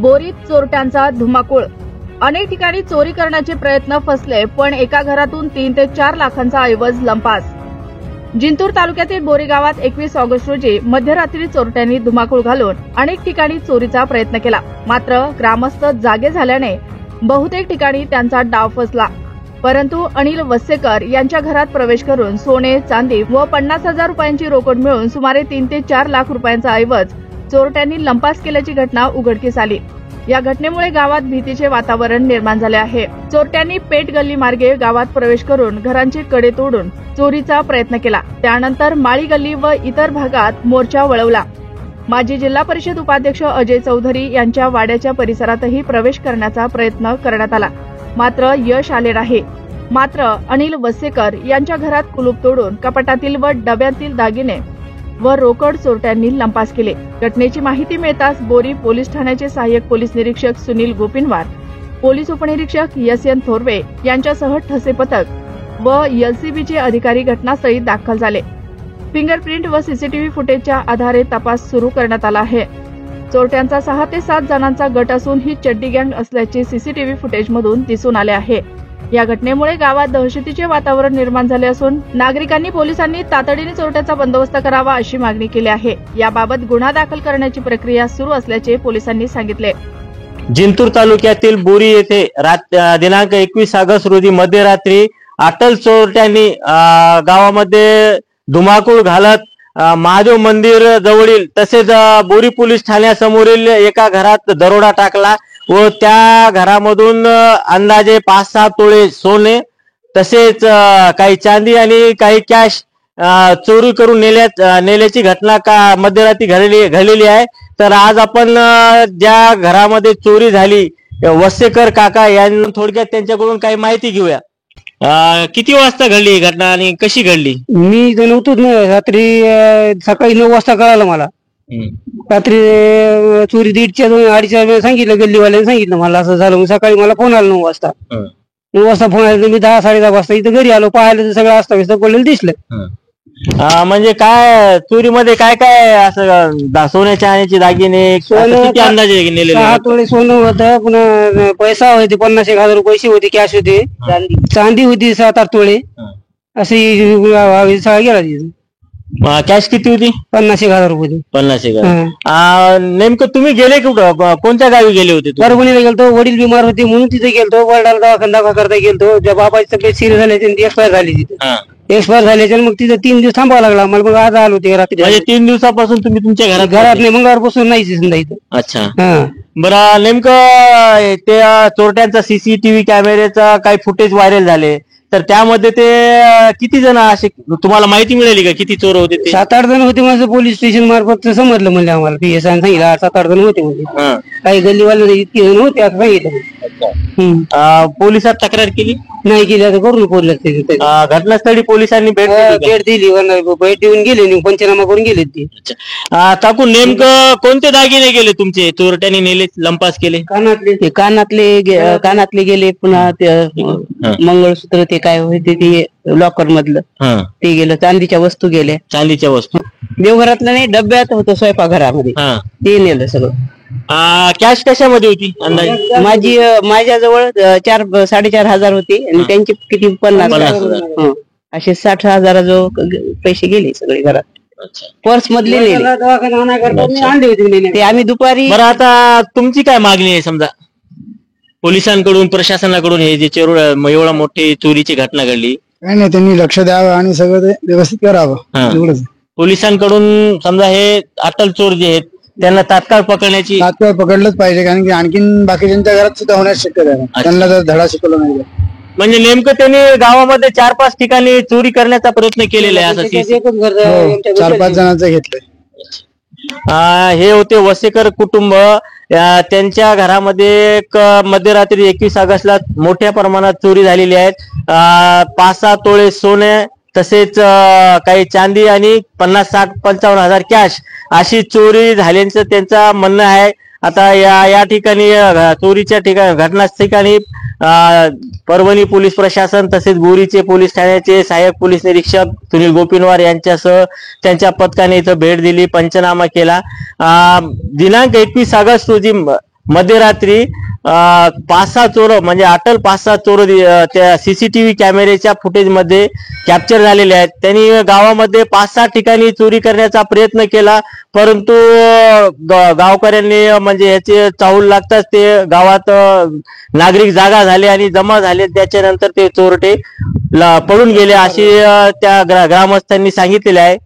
बोरीत चोरट्यांचा धुमाकूळ। अनेक ठिकाणी चोरी करण्याचे प्रयत्न फसले, पण एका घरातून 3 ते 4 लाखांचा ऐवज लंपास। जिंतूर तालुक्यातील बोरी गावात 21 ऑगस्ट रोजी मध्यरात्री चोरट्यांनी धुमाकूळ घालून अनेक ठिकाणी चोरीचा प्रयत्न केला। मात्र ग्रामस्थ जागे झाल्याने बहुतेक ठिकाणी त्यांचा डाव फसला। परंतु अनिल वस्सेकर यांच्या घरात प्रवेश करून सोने, चांदी व 50,000 रुपयांची रोकड मिळून सुमारे 3 ते 4 लाख रुपयांचा ऐवज चोरट्यांनी लंपास केल्याची घटना उघडकीस आली। या घटनेमुळे गावात भीतीचे वातावरण निर्माण झाले आहे। चोरट्यांनी पेठ गल्ली मार्गे गावात प्रवेश करून घरांचे कडे तोडून चोरीचा प्रयत्न केला। त्यानंतर माळी गल्ली व इतर भागात मोर्चा वळवला। माजी जिल्हा परिषद उपाध्यक्ष अजय चौधरी यांच्या वाड्याच्या परिसरातही प्रवेश करण्याचा प्रयत्न करण्यात आला, मात्र यश आले नाही। मात्र अनिल वस्सेकर यांच्या घरात कुलूप तोडून कपाटातील व डब्यातील दागिने व रोकड चोरट्यांनी लंपास केले। घटनेची माहिती मिळताच बोरी पोलीस ठाण्याचे सहाय्यक पोलीस निरीक्षक सुनील गोपिनवार, पोलीस उपनिरीक्षक एस.एन. थोरवे यांच्यासह ठसे पथक व एलसीबीचे अधिकारी घटनास्थळी दाखल झाले। फिंगरप्रिंट व सीसीटीव्ही फुटेजच्या आधारे तपास सुरू करण्यात आला आहे। चोरट्यांचा 6 ते 7 जणांचा गट असून ही चड्डी गँग असल्याचे सीसीटीव्ही फुटेजमधून दिसून आले आहे। या घटनेमुळे गावात दहशतीचे वातावरण निर्माण झाले असून नागरिकांनी पोलिसांनी तातडीने चोरट्याचा बंदोबस्त करावा अशी मागणी केली आहे। याबाबत गुन्हा दाखल करण्याची प्रक्रिया सुरू असल्याचे पोलिसांनी सांगितले। जिंतूर तालुक्यातील बोरी येथे दिनांक 21 ऑगस्ट रोजी मध्यरात्री अटल चोरट्यांनी गावामध्ये धुमाकूळ घालत महादेव मंदिर जवळील तसेच बोरी पोलीस ठाण्यासमोरील एका घरात दरोडा टाकला व त्या घरामधून अंदाजे 5-6 तोळे सोने तसेच काही चांदी आणि काही कॅश चोरी करून नेल्याची घटना मध्यरात्री घडलेली आहे। तर आज आपण ज्या घरामध्ये चोरी झाली वस्सेकर काका यांना थोडक्यात त्यांच्याकडून काही माहिती घेऊया। किती वाजता घडली ही घटना आणि कशी घडली? मी इथं नव्हतोच ना, रात्री सकाळी 9 वाजता कळालं मला। रात्री चोरी 1:30-2:30 सांगितलं, गल्लीवाल्याने सांगितलं मला असं झालं। मग सकाळी मला फोन आला 9 वाजता। 9 वाजता फोन आला, मी 10-10:30 वाजता इथं घरी आलो, पाहिलं तर सगळं अस्ताव्यस्त पडलेलं दिसलं। म्हणजे काय चोरीमध्ये काय काय असं सोन्या चांदीचे दागिने किती अंदाजे नेलेले? 6 तोळे सोनं होतं, पुन्हा पैसा होते 50,000 पैसे होते, कॅश होते, चांदी होती 7-8 तोळे अशी सगळा गेला तिथं। कॅश किती होती? 50,000 रुपये। 50,000। नेमकं तुम्ही गेले कुठं, कोणत्या गावी गेले होते? परभणीला गेलतो, वडील बिमार होते म्हणून तिथे गेलतो। वडिलाला दवाखाना करता गेलतो, ज्या बाबाची तब्येत सिरियस झाली त्यांची एक्सपायर झाली तिथे। एक्सपायर झाल्याच्या मग तिथे 3 दिवस थांबावं लागला मला। मग आज आलो ते रात्री। म्हणजे 3 दिवसापासून तुम्ही तुमच्या घरात नाही, मंगळवारपासून नाहीच समजा इथं। अच्छा, बरं नेमकं त्या चोरट्यांचा सीसीटीव्ही कॅमेऱ्याचा काही फुटेज व्हायरल झाले, तर त्यामध्ये ते किती जण असे तुम्हाला माहिती मिळाली का किती चोर होते? 7-8 जण होते माझं पोलीस स्टेशन मार्फत समजलं म्हणजे आम्हाला। PSI सांगितलं 8-7-8 जण होते म्हणजे, काही गल्लीवाले इतके जण होते असं सांगितलं। पोलिसात तक्रार केली नाही केली, आता करून पोलीस घटनास्थळी पोलिसांनी भेट दिली, भेट देऊन गेले, पंचनामा करून गेले ते। टाकून नेमकं कोणते दागिने गेले तुमचे चोरट्यांनी नेले, लंपास केले? कानातले गेले, पुन्हा मंगळसूत्र ते काय होते ते लॉकर मधलं ते गेलं, चांदीच्या वस्तू गेल्या। चांदीच्या वस्तू देवघरातलं नाही, डब्यात होतं स्वयंपाकघरामध्ये, ते नेलं सगळं। कॅश कशामध्ये होती अंदाजे? माझ्याजवळ 4-4.5 होते आणि त्यांचे किती 50,000 असे 60,000 जो पैसे गेले सगळे घरात। पर्स मधले ते आम्ही दुपारी। बरं, आता तुमची काय मागणी आहे समजा पोलिसांकडून, प्रशासनाकडून? हे जे एवढा मोठी चोरीची घटना घडली, काय नाही, त्यांनी लक्ष द्यावं आणि सगळं ते व्यवस्थित करावं एवढंच। पोलिसांकडून समजा हे अटल चोर जे आहेत त्यांना तात्काळ पकडलंच पाहिजे, कारण की आणखीन बाकीच्यांच्या घरात सुद्धा होण्यास शक्यता आहे, त्यांना जर धडा शिकवला नाही। म्हणजे नेमकं त्यांनी गावामध्ये 4-5 ठिकाणी चोरी करण्याचा प्रयत्न केलेला आहे असं? 4-5 जणांचं घेतलंय। हे होते वस्सेकर कुटुंब। त्यांच्या घरामध्ये मध्यरात्री 21 ऑगस्टला मोठ्या प्रमाणात चोरी झालेली आहे। 5-6 तोळे सोने तसेच काही चांदी आणि 50-60-55,000 कॅश अशी चोरी झाल्याचं त्यांचं म्हणणं आहे। आता या ठिकाणी चोरीच्या घटना ठिकाणी परभणी पोलीस प्रशासन तसेच बोरीचे पोलीस ठाण्याचे सहाय्यक पोलीस निरीक्षक सुनील गोपिनवार यांच्यासह त्यांच्या पथकाने इथं भेट दिली, पंचनामा केला। दिनांक 21 ऑगस्ट रोजी मध्यरात्री 5-6 चोर म्हणजे अटल 5-6 चोर त्या सीसीटीव्ही कॅमेऱ्याच्या फुटेज मध्ये कॅप्चर झालेले आहेत. त्यांनी गावामध्ये 5-6 ठिकाणी चोरी करण्याचा प्रयत्न केला, परंतु गावकऱ्यांनी म्हणजे याचे चाहूल लागताच ते गावात नागरिक जागा झाले आणि जमा झाले. त्याच्यानंतर ते चोरटे पळून गेले अशी त्या ग्रामस्थांनी सांगितलेले आहे.